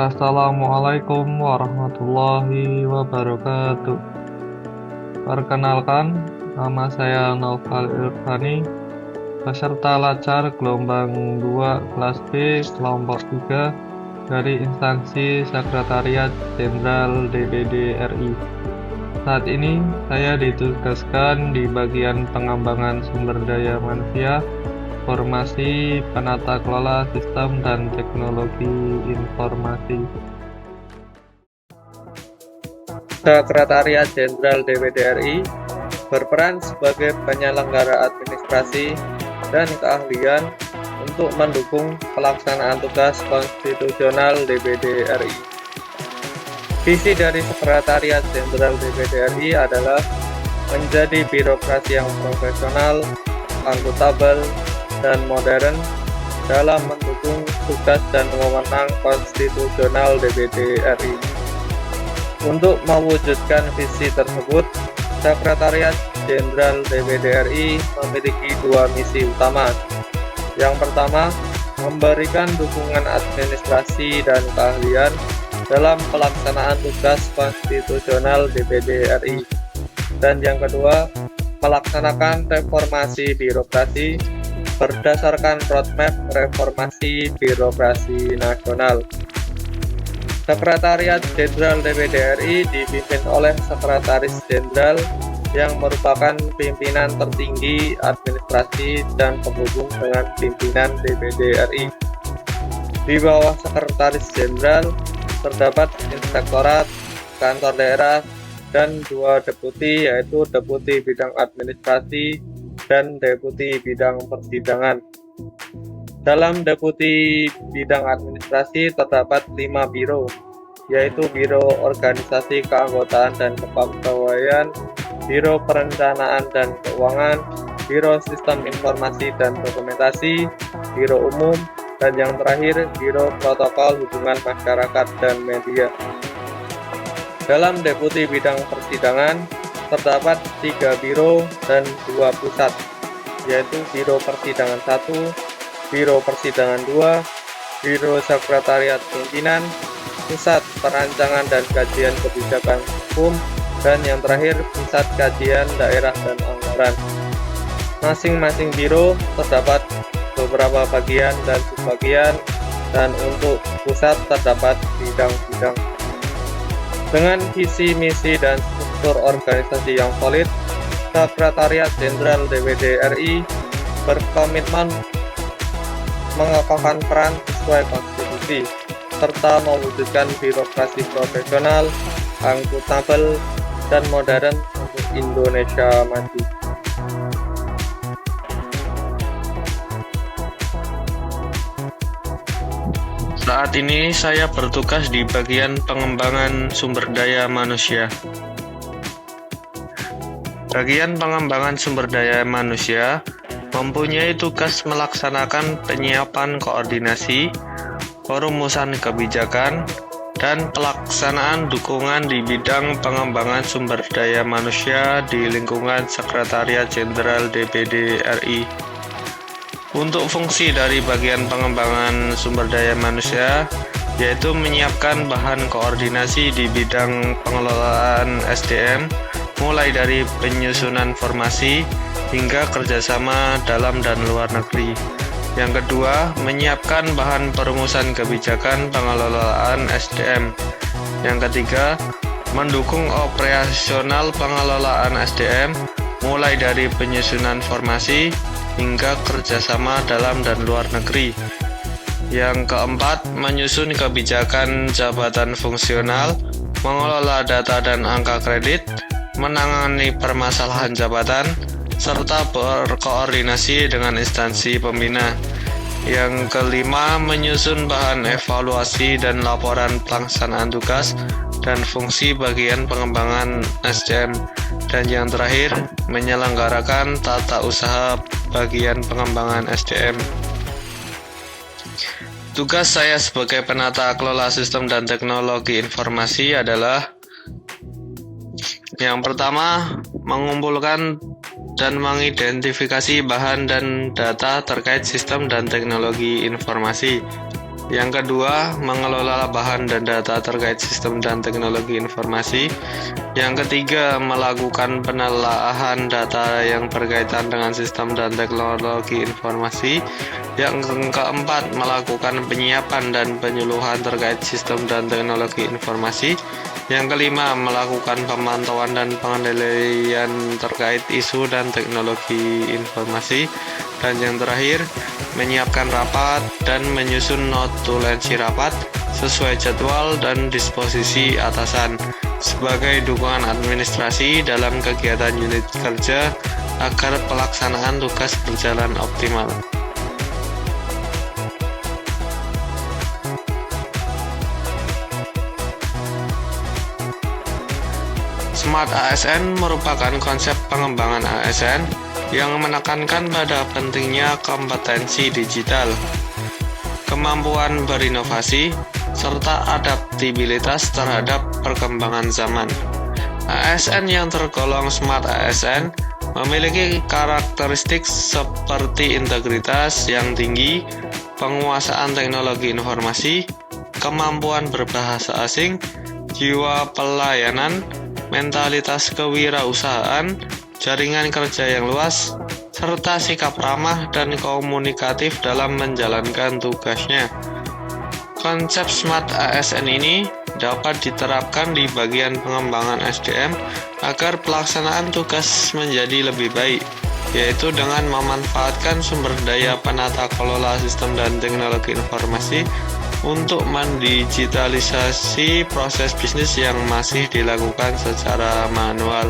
Assalamualaikum warahmatullahi wabarakatuh. Perkenalkan, nama saya Naufal Irfani, peserta Lacar gelombang 2 kelas B kelompok 3 dari instansi Sekretariat Jenderal DPD RI. Saat ini saya ditugaskan di bagian pengembangan sumber daya manusia, formasi penata kelola sistem dan teknologi informasi. Sekretariat Jenderal DPD RI berperan sebagai penyelenggara administrasi dan keahlian untuk mendukung pelaksanaan tugas konstitusional DPD RI. Visi dari Sekretariat Jenderal DPD RI adalah menjadi birokrasi yang profesional, akuntabel, dan modern dalam mendukung tugas dan wewenang konstitusional DPD RI. Untuk mewujudkan visi tersebut, Sekretariat Jenderal DPD RI memiliki dua misi utama. Yang pertama, memberikan dukungan administrasi dan keahlian dalam pelaksanaan tugas konstitusional DPD RI. Dan yang kedua, melaksanakan reformasi birokrasi berdasarkan roadmap reformasi birokrasi nasional. Sekretariat Jenderal DPD RI dipimpin oleh Sekretaris Jenderal yang merupakan pimpinan tertinggi administrasi dan penghubung dengan pimpinan DPD RI. Di bawah Sekretaris Jenderal terdapat inspektorat, kantor daerah, dan dua deputi, yaitu deputi bidang administrasi dan deputi bidang persidangan. Dalam deputi bidang administrasi terdapat 5 biro, yaitu Biro Organisasi Keanggotaan dan Kepegawaian, Biro Perencanaan dan Keuangan, Biro Sistem Informasi dan Dokumentasi, Biro Umum, dan yang terakhir Biro Protokol Hubungan Masyarakat dan Media. Dalam deputi bidang persidangan terdapat 3 biro dan 2 pusat, yaitu Biro Persidangan 1, Biro Persidangan 2, Biro Sekretariat Pimpinan, Pusat Perancangan dan Kajian Kebijakan Hukum, dan yang terakhir Pusat Kajian Daerah dan Anggaran. Masing-masing biro terdapat beberapa bagian dan subbagian, dan untuk pusat terdapat bidang-bidang. Dengan visi, misi, dan struktur organisasi yang solid, Sekretariat Jenderal DPD RI berkomitmen mengokohkan peran sesuai konstitusi, serta mewujudkan birokrasi profesional, akuntabel, dan modern untuk Indonesia maju. Saat ini saya bertugas di bagian pengembangan sumber daya manusia. Bagian pengembangan sumber daya manusia mempunyai tugas melaksanakan penyiapan koordinasi, perumusan kebijakan, dan pelaksanaan dukungan di bidang pengembangan sumber daya manusia di lingkungan Sekretariat Jenderal DPD RI. Untuk fungsi dari bagian pengembangan sumber daya manusia, yaitu menyiapkan bahan koordinasi di bidang pengelolaan SDM, mulai dari penyusunan formasi hingga kerjasama dalam dan luar negeri. Yang kedua, menyiapkan bahan perumusan kebijakan pengelolaan SDM. Yang ketiga, mendukung operasional pengelolaan SDM, mulai dari penyusunan formasi hingga kerjasama dalam dan luar negeri. Yang keempat, menyusun kebijakan jabatan fungsional, mengelola data dan angka kredit, menangani permasalahan jabatan, serta berkoordinasi dengan instansi pembina. Yang kelima, menyusun bahan evaluasi dan laporan pelaksanaan tugas dan fungsi bagian pengembangan SDM. Dan yang terakhir, menyelenggarakan tata usaha bagian pengembangan SDM. Tugas saya sebagai penata kelola sistem dan teknologi informasi adalah: yang pertama, mengumpulkan dan mengidentifikasi bahan dan data terkait sistem dan teknologi informasi. Yang kedua, mengelola bahan dan data terkait sistem dan teknologi informasi. Yang ketiga, melakukan penelaahan data yang berkaitan dengan sistem dan teknologi informasi. Yang keempat, melakukan penyiapan dan penyuluhan terkait sistem dan teknologi informasi. Yang kelima, melakukan pemantauan dan pengendalian terkait isu dan teknologi informasi. Dan yang terakhir, menyiapkan rapat dan menyusun notulensi rapat sesuai jadwal dan disposisi atasan sebagai dukungan administrasi dalam kegiatan unit kerja agar pelaksanaan tugas berjalan optimal. Smart ASN merupakan konsep pengembangan ASN yang menekankan pada pentingnya kompetensi digital, kemampuan berinovasi, serta adaptabilitas terhadap perkembangan zaman. ASN yang tergolong Smart ASN memiliki karakteristik seperti integritas yang tinggi, penguasaan teknologi informasi, kemampuan berbahasa asing, jiwa pelayanan, mentalitas kewirausahaan, jaringan kerja yang luas, serta sikap ramah dan komunikatif dalam menjalankan tugasnya. Konsep Smart ASN ini dapat diterapkan di bagian pengembangan SDM agar pelaksanaan tugas menjadi lebih baik, yaitu dengan memanfaatkan sumber daya penata kelola sistem dan teknologi informasi untuk mendigitalisasi proses bisnis yang masih dilakukan secara manual.